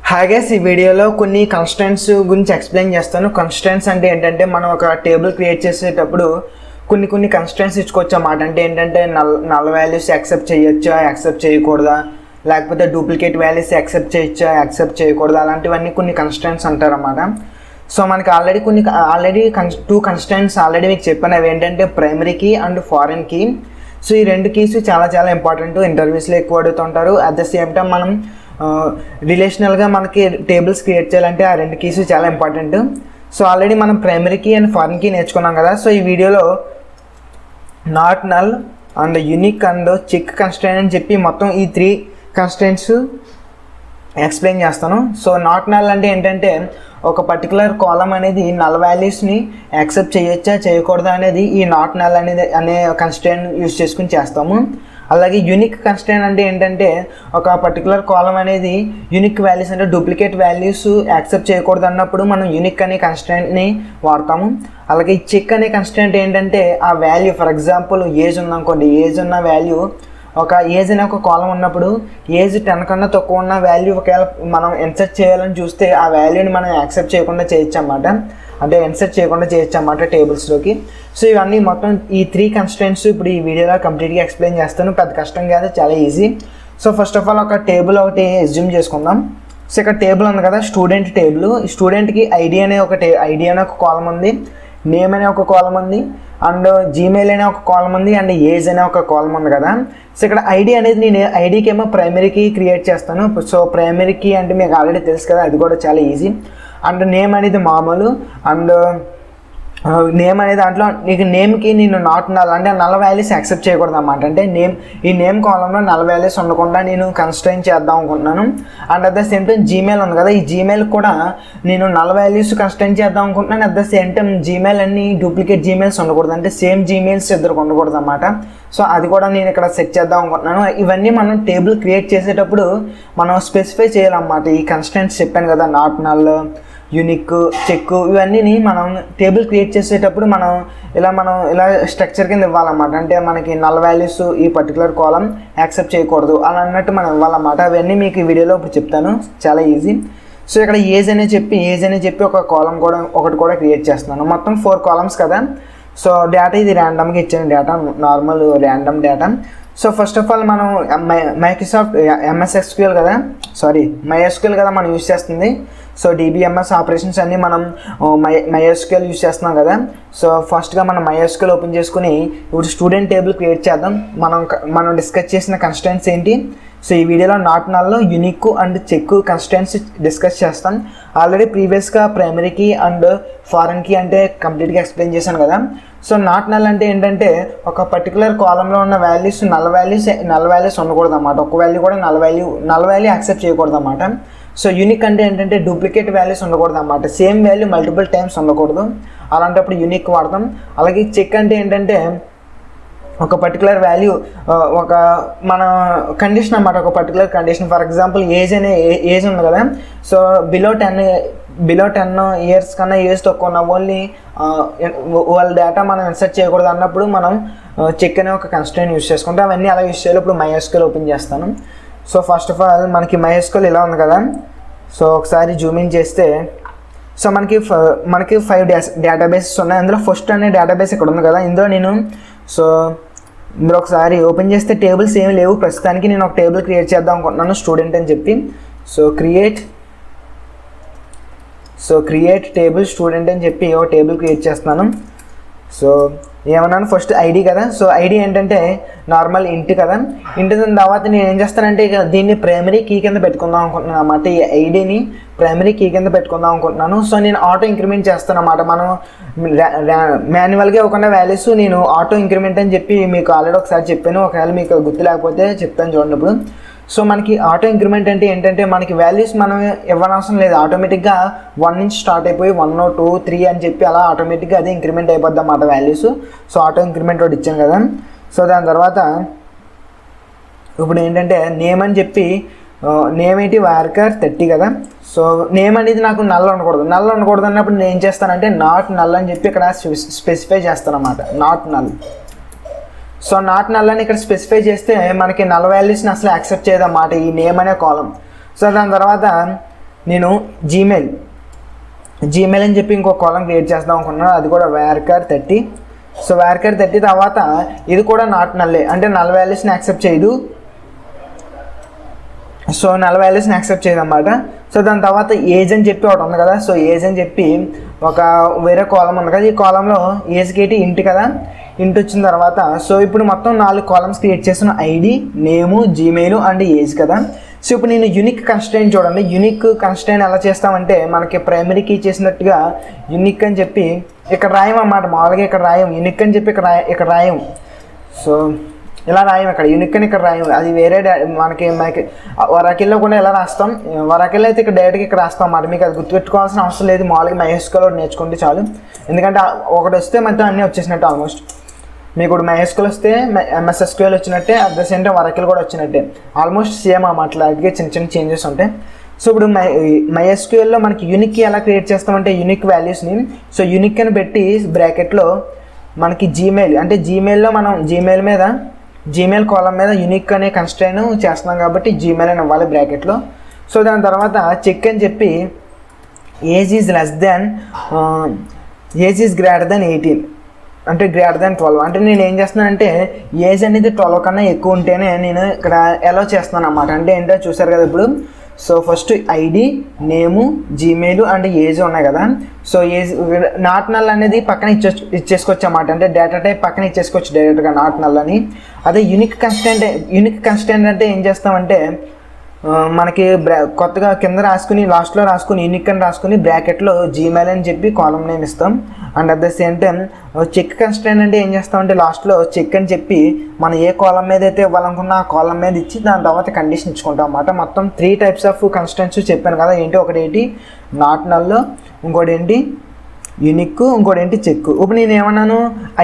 Hi guys, ఈ వీడియోలో కొన్ని కన్స్టెంట్స్ గురించి ఎక్స్ప్లెయిన్ చేస్తాను. కన్స్టెంట్స్ అంటే ఏంటంటే మనం ఒక టేబుల్ క్రియేట్ చేసేటప్పుడు కొన్ని కన్స్టెంట్స్ ఇచ్చుకోవచ్చు అన్నమాట. అంటే ఏంటంటే నల్ వాల్యూస్ యాక్సెప్ట్ చేయొచ్చా, యాక్సెప్ట్ చేయకూడదా, లేకపోతే డూప్లికేట్ వాల్యూస్ యాక్సెప్ట్ చేయొచ్చా, యాక్సెప్ట్ చేయకూడదా, అలాంటివన్నీ కొన్ని కన్స్టెంట్స్ అంటారన్నమాట. సో మనకి ఆల్రెడీ టూ కన్స్టెంట్స్ ఆల్రెడీ మీకు చెప్పాను. అవి ఏంటంటే primary key and foreign key. So ఈ రెండు కీస్ చాలా ఇంపార్టెంట్, ఇంటర్వ్యూస్లో ఎక్కువ అడుగుతుంటారు. అట్ ద సేమ్ టైం మనం రిలేషనల్గా మనకి టేబుల్స్ క్రియేట్ చేయాలంటే ఆ రెండు కీస్ చాలా ఇంపార్టెంట్. సో ఆల్రెడీ మనం primary key and foreign key నేర్చుకున్నాం కదా. సో ఈ వీడియోలో not null and unique and check constraint అని చెప్పి మొత్తం ఈ 3 కన్స్ట్రెయింట్స్ ఎక్స్ప్లెయిన్ చేస్తాను. సో నాట్ నల్ అంటే ఏంటంటే ఒక పర్టికులర్ కాలం అనేది నల్ వాల్యూస్ని యాక్సెప్ట్ చేయొచ్చా చేయకూడదా అనేది ఈ నాట్ నల్ అనే కన్స్ట్రెయింట్ యూజ్ చేసుకుని చేస్తాము. అలాగే యూనిక్ కన్స్ట్రెయింట్ అంటే ఏంటంటే ఒక పర్టికులర్ కాలం అనేది యూనిక్ వాల్యూస్ అంటే డూప్లికేట్ వాల్యూస్ యాక్సెప్ట్ చేయకూడదు అన్నప్పుడు మనం యూనిక్ అనే కన్స్ట్రెయింట్ని వాడతాము. అలాగే చెక్ అనే కన్స్ట్రెయింట్ ఏంటంటే ఆ వాల్యూ, ఫర్ ఎగ్జాంపుల్ ఏజ్ ఉందనుకోండి, ఏజ్ ఉన్న వాల్యూ ఒక ఏజ్ అనే ఒక కాలం ఉన్నప్పుడు ఏజ్ 10 కన్నా తక్కువ ఉన్న వాల్యూ ఒకవేళ మనం ఇన్సర్ట్ చేయాలని చూస్తే ఆ వాల్యూని మనం యాక్సెప్ట్ చేయకుండా చేయొచ్చు అన్నమాట. అంటే ఇన్సర్ట్ చేయకుండా చేయొచ్చు అన్నమాట టేబుల్స్లోకి. సో ఇవన్నీ మొత్తం ఈ 3 కన్స్ట్రెయింట్స్ ఇప్పుడు ఈ వీడియోలో కంప్లీట్గా ఎక్స్ప్లెయిన్ చేస్తాను. పెద్ద కష్టం కాదు, చాలా easy. So first of all ఒక టేబుల్ ఒకటి అజ్యూమ్ చేసుకుందాం. సో ఇక్కడ టేబుల్ ఉంది కదా, స్టూడెంట్ టేబుల్. ఈ స్టూడెంట్కి ఐడి అనే ఒక కాలం ఉంది, నేమ్ అనే ఒక కాలం ఉంది, అండ్ జీమెయిల్ అనే ఒక కాలం ఉంది, అండ్ ఏజ్ అనే ఒక కాలం ఉంది కదా. సో ఇక్కడ ఐడి అనేది నేను ఐడికి ఏమో ప్రైమరీకి క్రియేట్ చేస్తాను. సో ప్రైమరీకి అంటే మీకు ఆల్రెడీ తెలుసు కదా, అది కూడా చాలా ఈజీ. అండ్ నేమ్ అనేది మామూలు, అండ్ నేమ్ అనే దాంట్లో నీకు నేమ్కి నేను నాట్ నల్ అంటే నల్ వాల్యూస్ యాక్సెప్ట్ చేయకూడదు అన్నమాట. అంటే ఈ నేమ్ కాలంలో నల్ వాల్యూస్ ఉండకుండా నేను కన్స్ట్రెయిన్ చేద్దాం అనుకుంటున్నాను. And at the same time Gmail ఉంది కదా, ఈ జీమెయిల్ కూడా నేను నల్ వాల్యూస్ కన్స్ట్రెయిన్ చేద్దాం అనుకుంటున్నాను. At the same time Gmail అన్ని డూప్లికేట్ జీమెయిల్స్ ఉండకూడదు, అంటే సేమ్ జీమెయిల్స్ ఇద్దరికి ఉండకూడదు అన్నమాట. సో అది కూడా నేను ఇక్కడ సెట్ చేద్దాం అనుకుంటున్నాను. ఇవన్నీ మనం టేబుల్ క్రియేట్ చేసేటప్పుడు మనం స్పెసిఫై చేయాలన్నమాట. ఈ కన్స్ట్రెయింట్స్ చెప్పాను కదా, నాట్ నల్, యూనిక్, చెక్, ఇవన్నీ మనం టేబుల్ క్రియేట్ చేసేటప్పుడు మనం ఇలా స్ట్రక్చర్ కింద ఇవ్వాలన్నమాట. అంటే మనకి నల్ వాల్యూస్ ఈ పర్టికులర్ కాలం యాక్సెప్ట్ చేయకూడదు అలా అన్నట్టు మనం ఇవ్వాలన్నమాట. అవన్నీ మీకు ఈ వీడియోలో ఇప్పుడు చెప్తాను, చాలా ఈజీ. సో ఇక్కడ ఏజ్ అనే చెప్పి ఒక కాలం ఒకటి కూడా క్రియేట్ చేస్తున్నాను. మొత్తం 4 కాలమ్స్ కదా. సో డేటా ఇది ర్యాండమ్గా ఇచ్చాను, data normal random data. So first of all మనం MySQL కదా మనం యూజ్ చేస్తుంది. సో DBMS ఆపరేషన్స్ అన్నీ మనం MySQL యూజ్ చేస్తున్నాం కదా. సో ఫస్ట్గా మనం MySQL ఓపెన్ చేసుకుని ఇప్పుడు స్టూడెంట్ టేబుల్ క్రియేట్ చేద్దాం. మనం డిస్కస్ చేసిన కన్స్ట్రెయింట్స్ ఏంటి? సో ఈ వీడియోలో not null unique and check constraints discuss చేస్తాం. ఆల్రెడీ ప్రీవియస్గా ప్రైమరీకి అండ్ ఫారెన్ కీ అంటే కంప్లీట్గా ఎక్స్ప్లెయిన్ చేశాను కదా. సో నాట్ నల్ అంటే ఏంటంటే ఒక పర్టికులర్ కాలంలో ఉన్న వాల్యూస్ నల్ వాల్యూస్ ఉండకూడదు అన్నమాట. ఒక వాల్యూ కూడా నల్ వాల్యూ యాక్సెప్ట్ చేయకూడదు అన్నమాట. సో యూనిక్ అంటే ఏంటంటే డూప్లికేట్ వాల్యూస్ ఉండకూడదు అన్నమాట. సేమ్ వాల్యూ మల్టిపుల్ టైమ్స్ ఉండకూడదు, అలాంటప్పుడు యూనిక్ వాడతాం. అలాగే చెక్ అంటే ఏంటంటే ఒక పర్టికులర్ వాల్యూ ఒక మన కండిషన్ అన్నమాట, ఒక particular condition. For example age ఉంది కదా. సో బిలో 10 ఇయర్స్ కన్నా ఏజ్ తక్కువ ఉన్న వాళ్ళ డేటా మనం ఇన్సర్ట్ చేయకూడదు అన్నప్పుడు మనం చెక్ అనే ఒక కన్స్ట్రెయింట్ యూజ్ చేసుకుంటే అవన్నీ అలా యూజ్ చేయాలి. ఇప్పుడు MySQL ఓపెన్ చేస్తాను. సో ఫస్ట్ ఆఫ్ ఆల్ మనకి MySQL ఇలా ఉంది కదా. సో ఒకసారి జూమ్ ఇన్ చేస్తే సో మనకి 5 డేటాబేసెస్ ఉన్నాయి. అందులో ఫస్ట్ అనే డేటాబేస్ ఇక్కడ ఉంది కదా. ఇందులో ఒకసారి ఓపెన్ చేస్తే టేబుల్స్ ఏమి లేవు ప్రస్తుతానికి. నేను ఒక టేబుల్ క్రియేట్ చేద్దాం అనుకుంటున్నాను, స్టూడెంట్ అని చెప్పి. సో క్రియేట్ టేబుల్ స్టూడెంట్ అని చెప్పి ఒక టేబుల్ క్రియేట్ చేస్తున్నాను. సో ఏమన్నాను, ఫస్ట్ ఐడి కదా. సో ఐడి ఏంటంటే నార్మల్ ఇంట్ కదా. ఇంటి తర్వాత నేను ఏం చేస్తానంటే ఇక దీన్ని ప్రైమరీ కీ కింద పెట్టుకుందాం అనుకుంటున్నాను అన్నమాట. ఈ ఐడిని ప్రైమరీ కీ కింద పెట్టుకుందాం అనుకుంటున్నాను. సో నేను ఆటో ఇంక్రిమెంట్ చేస్తాను అన్నమాట. మనం మాన్యువల్గా ఇవ్వకుండా వాల్యూస్ నేను ఆటో ఇంక్రిమెంట్ అని చెప్పి మీకు ఆల్రెడీ ఒకసారి చెప్పాను. ఒకవేళ మీకు గుర్తు లేకపోతే చెప్తాను చూడండి ఇప్పుడు. సో మనకి ఆటో ఇంక్రిమెంట్ అంటే ఏంటంటే మనకి వాల్యూస్ మనం ఇవ్వనవసరం లేదు, ఆటోమేటిక్గా 1 నుంచి స్టార్ట్ అయిపోయి 1, 2, 3 అని చెప్పి అలా ఆటోమేటిక్గా అదే ఇంక్రిమెంట్ అయిపోద్ది అన్నమాట వాల్యూస్. సో ఆటో ఇంక్రిమెంట్ ఒకటి ఇచ్చాను కదా. సో దాని తర్వాత ఇప్పుడు ఏంటంటే నేమ్ అని చెప్పి నేమ్ ఏంటి వార్కర్ 30 కదా. సో నేమ్ అనేది నాకు నల్ ఉండకూడదు అన్నప్పుడు నేను ఏం చేస్తానంటే నాట్ నల్ అని చెప్పి ఇక్కడ స్పెసిఫై చేస్తాను అన్నమాట, not null. So not null అని ఇక్కడ స్పెసిఫై చేస్తే మనకి నల్ వాల్యూస్ని అసలు యాక్సెప్ట్ చేయదన్నమాట ఈ నేమ్ అనే కాలం. సో దాని తర్వాత నేను జీమెయిల్ అని చెప్పి ఇంకో కాలం క్రియేట్ చేద్దాం అనుకున్నాను, అది కూడా varchar 30. సో varchar 30 తర్వాత ఇది కూడా నాట్ నల్లే, అంటే నల్ వాల్యూస్ని యాక్సెప్ట్ చేయదు. సో నల్ వాల్యూస్ని యాక్సెప్ట్ చేయదు అన్నమాట. సో దాని తర్వాత ఏజ్ అని చెప్పి ఒకటి ఉంది కదా, సో ఏజ్ అని చెప్పి ఒక వేరే కాలం ఉంది కదా, ఈ కాలంలో ఏజ్కి ఏంటి ఇంటి కదా, ఇంటి వచ్చిన తర్వాత సో ఇప్పుడు మొత్తం 4 కాలమ్స్ క్రియేట్ చేసిన ID, name, Gmail and age కదా. సో ఇప్పుడు నేను యూనిక్ కన్స్ట్రెయింట్ చూడండి, యూనిక్ కన్స్ట్రెయింట్ ఎలా చేస్తామంటే మనకి ప్రైమరీ కీ చేసినట్టుగా యూనిక్ అని చెప్పి ఇక్కడ రాయం అన్నమాట. మామూలుగా ఇక్కడ రాయం, యూనిక్ అని చెప్పి ఇక్కడ రాయం. సో ఇలా రాయం, ఇక్కడ యూనిక్ అని ఇక్కడ రాయం, అది వేరే మనకి వరాకిల్లో కూడా ఎలా రాస్తాం, వరాకిల్లో అయితే ఇక్కడ డైరెక్ట్గా ఇక్కడ రాస్తాం అన్నమాట. మీకు అది గుర్తుపెట్టుకోవాల్సిన అవసరం లేదు, మామూలుగా MySQL నేర్చుకుంటే చాలు. ఎందుకంటే ఒకటి వస్తే మొత్తం అన్నీ వచ్చేసినట్టు ఆల్మోస్ట్. మీకు ఇప్పుడు MySQL వస్తే MS SQL వచ్చినట్టే, అట్ ద సేమ్ టైం వరాకిల్ కూడా వచ్చినట్టే, ఆల్మోస్ట్ సేమ్ అన్నమాట. అలాగే చిన్న చిన్న చేంజెస్ ఉంటాయి. సో ఇప్పుడు MySQLలో మనకి యూనిక్ ఎలా క్రియేట్ చేస్తామంటే యూనిక్ వాల్యూస్ని, సో యూనిక్ అని పెట్టి బ్రాకెట్లో మనకి జీమెయిల్, అంటే జీమెయిల్లో మనం జీమెయిల్ కాలం మీద యూనిక్ అనే కన్స్ట్రెయింట్ చేస్తున్నాం కాబట్టి జీమెయిల్ అని ఇవ్వాలి బ్రాకెట్లో. సో దాని తర్వాత చెక్ అని చెప్పి ఏజ్ ఈజ్ గ్రేటర్ దెన్ 18, అంటే గ్రేటర్ దెన్ 12. అంటే నేను ఏం చేస్తున్నానంటే ఏజ్ అనేది 12 కన్నా ఎక్కువ ఉంటేనే నేను ఇక్కడ అలౌ చేస్తున్నాను అన్నమాట. అంటే ఏంటో చూసారు కదా ఇప్పుడు. So first ID, name, Gmail and age ఉన్నాయి కదా. సో ఏజ్ నాట్ నల్ అనేది పక్కన ఇచ్చేసుకోవచ్చు అన్నమాట, అంటే డేటా టైప్ పక్కన ఇచ్చేసుకోవచ్చు డైరెక్ట్గా నాట్ నల్ అని. అదే యూనిక్ కన్స్టెంట్ అంటే ఏం చేస్తామంటే మనకి కొత్తగా కింద రాసుకుని లాస్ట్లో రాసుకుని యూనిక్ అని రాసుకుని బ్రాకెట్లో జీమెయిల్ అని చెప్పి కాలం నేమ్ ఇస్తాం. And at the same time check constant అంటే ఏం చేస్తామంటే లాస్ట్లో చెక్ అని చెప్పి మనం ఏ కాలం మీద అయితే ఇవ్వాలనుకున్నా ఆ కాలం మీద ఇచ్చి దాని తర్వాత కండిషన్ ఇచ్చుకుంటాం అన్నమాట. మొత్తం 3 types ఆఫ్ కన్స్టెంట్స్ చెప్పాను కదా. ఒకటి ఏంటి నాట్ నల్, ఇంకోటి ఏంటి యూనిక్, ఇంకోటి ఏంటి చెక్. ఇప్పుడు నేను ఏమన్నాను,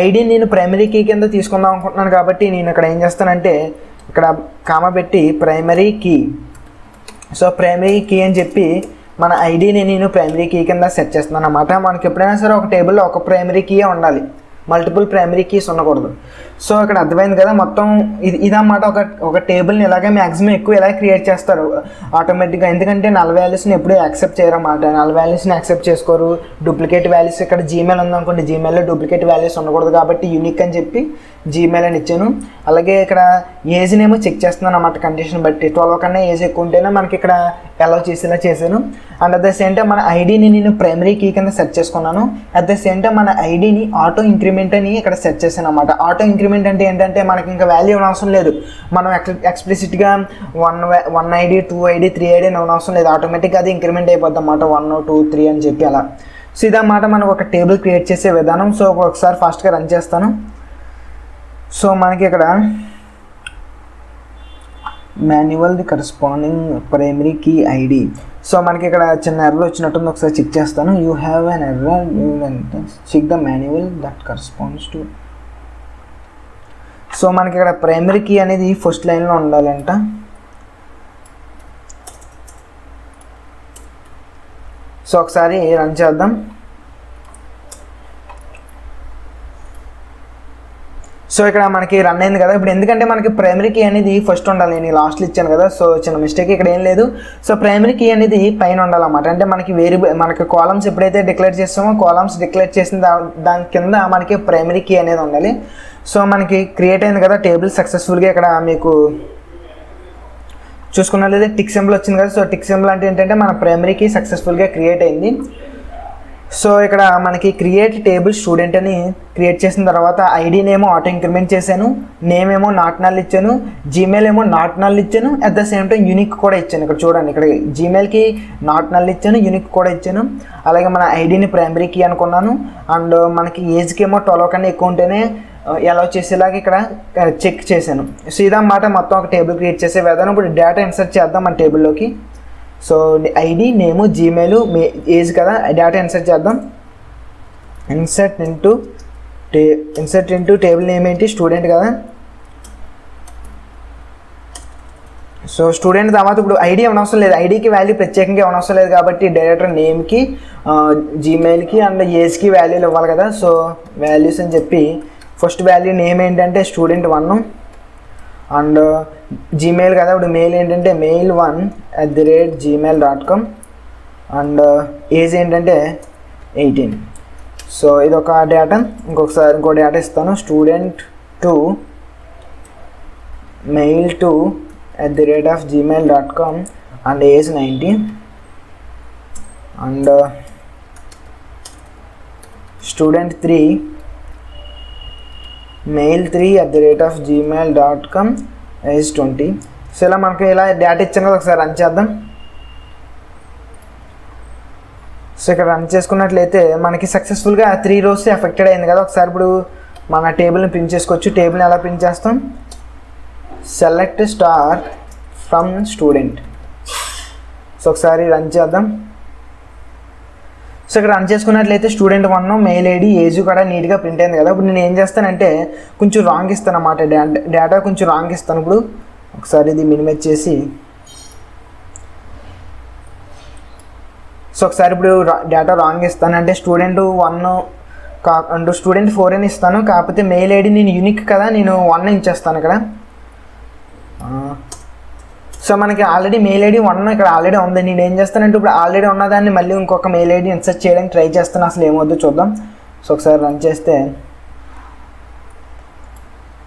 ఐడి నేను ప్రైమరీ కీ కింద తీసుకుందాం అనుకుంటున్నాను కాబట్టి నేను ఇక్కడ ఏం చేస్తానంటే ఇక్కడ కామా పెట్టి primary key. So primary key అని చెప్పి మన ఐడిని నేను ప్రైమరీ కీ కింద సెట్ చేస్తున్నాను అన్నమాట. మనకి ఎప్పుడైనా సరే ఒక టేబుల్లో ఒక ప్రైమరీ కీయే ఉండాలి, మల్టిపుల్ ప్రైమరీ కీస్ ఉండకూడదు. సో ఇక్కడ అర్థమైంది కదా మొత్తం. ఇదన్నమాట ఒక టేబుల్ని ఇలాగే మ్యాక్సిమం ఎక్కువ ఇలా క్రియేట్ చేస్తారు ఆటోమేటిక్గా. ఎందుకంటే నల్ వాల్యూస్ని ఎప్పుడూ యాక్సెప్ట్ చేయరు అన్నమాట, నల్ వాల్యూస్ని యాక్సెప్ట్ చేసుకోరు. డూప్లికేట్ వాల్యూస్ ఇక్కడ జీమెయిల్ ఉందనుకోండి, జీమెయిల్లో డూప్లికేట్ వాల్యూస్ ఉండకూడదు కాబట్టి యూనిక్ అని చెప్పి జీమెయిల్ అని ఇచ్చాను. అలాగే ఇక్కడ ఏజ్నేమో చెక్ చేస్తున్నాను అన్నమాట కండిషన్ బట్టి. 12 కన్నా ఏజ్ ఎక్కువ ఉంటేనే మనకి ఇక్కడ అలౌ చేసేలా చేశాను. And at the same time మన ఐడిని నేను ప్రైమరీ కీ కింద సెట్ చేసుకున్నాను. అట్ ద సేమ్ టైం మన ఐడిని ఆటో ఇంక్రిమెంట్ అని ఇక్కడ సెట్ చేశాను అన్నమాట. ఆటో ఇంక్రిమెంట్ అంటే ఏంటంటే మనకి ఇంకా వాల్యూ అవసరం లేదు, మనం ఎక్స్ప్లిసిట్గా 1 ID 2 ID 3 ID అని అవసరం లేదు, ఆటోమేటిక్గా అది ఇంక్రిమెంట్ అయిపోద్ది అన్నమాట 1 2 3 అని చెప్పి అలా. సో ఇదన్నమాట మనం ఒక టేబుల్ క్రియేట్ చేసే విధానం. సో ఒకసారి ఫాస్ట్గా రన్ చేస్తాను. సో మనకి ఇక్కడ manual the corresponding primary key ID. So మనకి ఇక్కడ చిన్న ఎర్రర్ వచ్చినట్టుంది, ఒకసారి చెక్ చేస్తాను. You have an error, you check the manual that corresponds to. So మనకి ఇక్కడ ప్రైమరీ కీ అనేది ఫస్ట్ లైన్లో ఉండాలంట. సో ఒకసారి రన్ చేద్దాం. సో ఇక్కడ మనకి రన్ అయింది కదా. ఇప్పుడు ఎందుకంటే మనకి ప్రైమరీ కీ అనేది ఫస్ట్ ఉండాలి, నేను లాస్ట్లో ఇచ్చాను కదా. సో చిన్న మిస్టేక్ ఇక్కడ ఏం లేదు. సో ప్రైమరీ కీ అనేది పైన ఉండాలన్నమాట. అంటే మనకి కాలమ్స్ ఎప్పుడైతే డిక్లేర్ చేస్తామో కాలమ్స్ డిక్లేర్ చేసిన దాని కింద మనకి ప్రైమరీ కీ అనేది ఉండాలి. సో మనకి క్రియేట్ అయింది కదా టేబుల్ సక్సెస్ఫుల్గా. ఇక్కడ మీకు చూసుకున్నట్లయితే టిక్ సింబల్ వచ్చింది కదా. సో టిక్ సింబల్ అంటే ఏంటంటే మన ప్రైమరీ కీ సక్సెస్ఫుల్గా క్రియేట్ అయింది. సో ఇక్కడ మనకి క్రియేట్ టేబుల్ స్టూడెంట్ అని క్రియేట్ చేసిన తర్వాత ఐడినేమో ఆటో ఇంక్రిమెంట్ చేశాను, నేమ్ ఏమో నాట్ నల్ ఇచ్చాను, జీమెయిల్ ఏమో నాట్ నల్ ఇచ్చాను, at the same time unique కూడా ఇచ్చాను. ఇక్కడ చూడండి, ఇక్కడ జీమెయిల్కి నాట్ నల్ ఇచ్చాను, యూనిక్ కూడా ఇచ్చాను. అలాగే మన ఐడిని ప్రైమరీ కీ అనుకున్నాను. అండ్ మనకి ఏజ్కి ఏమో 12 కన్నా ఎక్కువ ఉంటేనే అలౌ చేసేలాగా ఇక్కడ చెక్ చేశాను. సో ఇదన్నమాట మొత్తం ఒక టేబుల్ క్రియేట్ చేసే విధానం. ఇప్పుడు డేటా ఇన్సర్ట్ చేద్దాం మన టేబుల్లోకి. సో ఐడి, నేము, జీమెయిల్, ఏజ్ కదా, డేటా ఇన్సర్ట్ చేద్దాం. ఇన్సర్ట్ ఇంటూ టేబుల్ నేమ్ ఏంటి, స్టూడెంట్ కదా. సో స్టూడెంట్ తర్వాత ఇప్పుడు ఐడి అవసరం లేదు, ఐడికి వాల్యూ ప్రత్యేకంగా అవసరం లేదు కాబట్టి డైరెక్ట్ నేమ్కి, జీమెయిల్కి అండ్ ఏజ్కి వాల్యూలు ఇవ్వాలి కదా. సో వాల్యూస్ అని చెప్పి ఫస్ట్ వాల్యూ నేమ్ ఏంటంటే స్టూడెంట్ 1 అండ్ జీమెయిల్ కదా. ఇప్పుడు మెయిల్ ఏంటంటే mail1@gmail.com. అండ్ ఏజ్ ఏంటంటే 18. సో ఇది ఒక డేటా. ఇంకో డేటా ఇస్తాను, student 2 mail2@gmail.com and age 19. And student 3 mail3@gmail.com age 20. So ఇలా మనకి ఇలా డేటా ఇచ్చాను కదా, ఒకసారి రన్ చేద్దాం. సో ఇక్కడ రన్ చేసుకున్నట్లయితే మనకి సక్సెస్ఫుల్గా 3 rows ఎఫెక్టెడ్ అయింది కదా. ఒకసారి ఇప్పుడు మన టేబుల్ని ప్రింట్ చేసుకోవచ్చు. టేబుల్ని ఎలా ప్రింట్ చేస్తాం, select star from student. So ఒకసారి రన్ చేద్దాం. సో ఇక్కడ రన్ చేసుకున్నట్లయితే స్టూడెంట్ 1 మెయిల్ ఐడి ఏజ్ కూడా నీట్గా ప్రింట్ అయింది కదా. ఇప్పుడు నేను ఏం చేస్తానంటే కొంచెం రాంగ్ ఇస్తాను అన్నమాట, డేటా కొంచెం రాంగ్ ఇస్తాను. ఇప్పుడు ఒకసారి ఇది మినిమైజ్ చేసి, సో ఒకసారి ఇప్పుడు డేటా రాంగ్ ఇస్తాను. అంటే స్టూడెంట్ 1 స్టూడెంట్ 4 అని ఇస్తాను, కాకపోతే మెయిల్ ఐడి నేను యూనిక్ కదా, నేను 1 ఇచ్చేస్తాను ఇక్కడ. సో మనకి ఆల్రెడీ మెయిల్ ఐడి 1 ఇక్కడ ఆల్రెడీ ఉంది. నేను ఏం చేస్తానంటే ఇప్పుడు ఆల్రెడీ ఉన్నదాన్ని మళ్ళీ ఇంకొక మెయిల్ ఐడి ఇన్సర్ట్ చేయడానికి ట్రై చేస్తాను. అసలు ఏమవుద్దో చూద్దాం. సో ఒకసారి రన్ చేస్తే,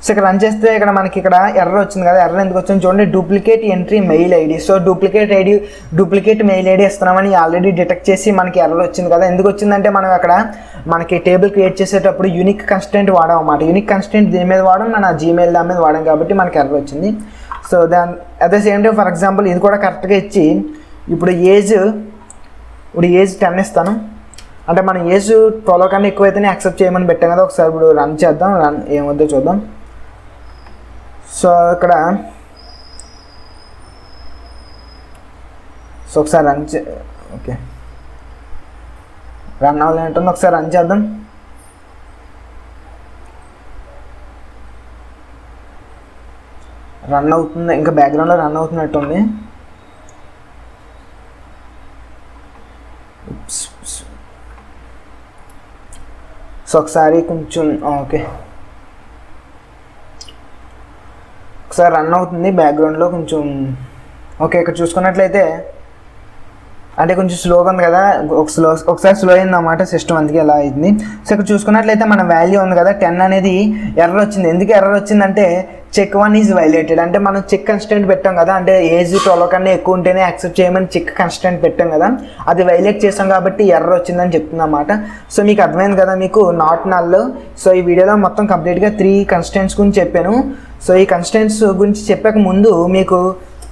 సో ఇక్కడ రన్ చేస్తే ఇక్కడ మనకి ఇక్కడ ఎర్రర్ వచ్చింది కదా. ఎర్రర్ ఎందుకు వచ్చింది చూడండి, duplicate entry mail ID. So duplicate mail ID ఇస్తున్నామని ఆల్రెడీ డిటెక్ట్ చేసి మనకి ఎర్రర్ వచ్చింది కదా. ఎందుకు వచ్చిందంటే మనం అక్కడ మనకి టేబుల్ క్రియేట్ చేసేటప్పుడు యూనిక్ కన్స్టెంట్ వాడాం అన్నమాట. యూనిక్ కన్స్టెంట్ దీని మీద వాడడం, మన జీమెయిల్ దాని మీద వాడాం కాబట్టి మనకి ఎర్రర్ వచ్చింది. So at the same time for example ఇది కూడా కరెక్ట్గా ఇచ్చి ఇప్పుడు ఏజ్ 10 ఇస్తాను. అంటే మనం ఏజ్ 12 కన్నా ఎక్కువైతేనే యాక్సెప్ట్ చేయమని పెట్టాం కదా. ఒకసారి ఇప్పుడు రన్ చేద్దాం, రన్ ఏమవుద్దో చూద్దాం. సో ఇక్కడ ఒకసారి ఓకే రన్ అవ్వాలంటుంది. ఒకసారి రన్ చేద్దాం. రన్ అవుతుంది, ఇంకా బ్యాక్గ్రౌండ్లో రన్ అవుతున్నట్టుంది. సో ఒకసారి కొంచెం ఓకే, ఒకసారి రన్ అవుతుంది బ్యాక్గ్రౌండ్లో కొంచెం. ఓకే ఇక్కడ చూసుకున్నట్లయితే అంటే కొంచెం స్లోగా ఉంది కదా, ఒకసారి స్లో అయింది అన్నమాట సిస్టమ్, అందుకే ఎలా అయింది. సో ఇక్కడ చూసుకున్నట్లయితే మన వాల్యూ ఉంది కదా 10 అనేది ఎర్రర్ వచ్చింది. ఎందుకు ఎర్రర్ వచ్చిందంటే చెక్ 1 ఈజ్ వైలేటెడ్. అంటే మనం చెక్ కన్స్టెంట్ పెట్టాం కదా, అంటే ఏజ్ 12 కన్నా ఎక్కువ ఉంటేనే యాక్సెప్ట్ చేయమని చెక్ కన్స్టెంట్ పెట్టాం కదా, అది వైలేట్ చేసాం కాబట్టి ఎర్రర్ వచ్చిందని చెప్తుంది అన్నమాట. సో మీకు అర్థమైంది కదా మీకు నాట్ నల్. సో ఈ వీడియోలో మొత్తం కంప్లీట్గా 3 కన్స్టెంట్స్ గురించి చెప్పాను. సో ఈ కన్స్టెంట్స్ గురించి చెప్పాక ముందు మీకు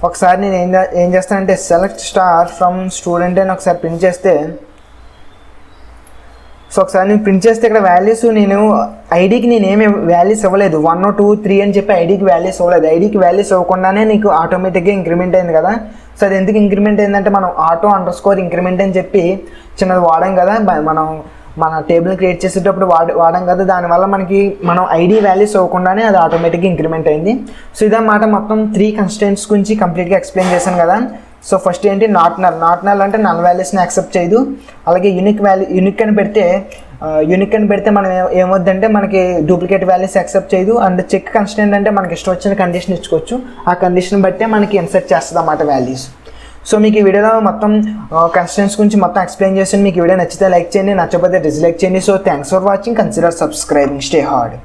ఒకసారి నేను ఏం చేస్తానంటే సెలెక్ట్ స్టార్ ఫ్రమ్ స్టూడెంట్ అని ఒకసారి ప్రింట్ చేస్తే, సో ఒకసారి నేను ప్రింట్ చేస్తే ఇక్కడ వాల్యూస్ నేను ఐడికి నేనేమి వాల్యూస్ ఇవ్వలేదు, 1 2 3 అని చెప్పి ఐడికి వాల్యూస్ ఇవ్వలేదు. ఐడికి వాల్యూస్ ఇవ్వకుండానే నీకు ఆటోమేటిక్గా ఇంక్రిమెంట్ అయింది కదా. సో అది ఎందుకు ఇంక్రిమెంట్ అయిందంటే మనం auto_increment ఇంక్రిమెంట్ అని చెప్పి చిన్నది వాడాం కదా, మనం మన టేబుల్ క్రియేట్ చేసేటప్పుడు వాడాం కదా, దానివల్ల మనం ఐడి వాల్యూస్ ఇవ్వకుండానే అది ఆటోమేటిక్గా ఇంక్రిమెంట్ అయింది. సో ఇదన్నమాట మొత్తం 3 కన్స్టెంట్స్ గురించి కంప్లీట్గా ఎక్స్ప్లెయిన్ చేశాను కదా. సో ఫస్ట్ ఏంటి నాట్ నల్ అంటే నల్ వాల్యూస్ని యాక్సెప్ట్ చేయదు. అలాగే యూనిక్ అని పెడితే మనం ఏమవుద్దంటే మనకి డూప్లికేట్ వాల్యూస్ యాక్సెప్ట్ చేయదు. అండ్ చెక్ కన్స్టెంట్ అంటే మనకి ఇష్టం వచ్చిన కండిషన్ ఇచ్చుకోవచ్చు, ఆ కండిషన్ బట్టే మనకి ఇన్సర్ట్ చేస్తుంది అన్నమాట వాల్యూస్. సో మీకు ఈ వీడియోలో మొత్తం కన్స్టెంట్స్ గురించి మొత్తం ఎక్స్ప్లెయిన్ చేసి మీకు వీడియో నచ్చితే లైక్ చేయండి, నచ్చకపోతే డిస్లైక్ చేయండి. So thanks for watching, consider subscribing, stay hard.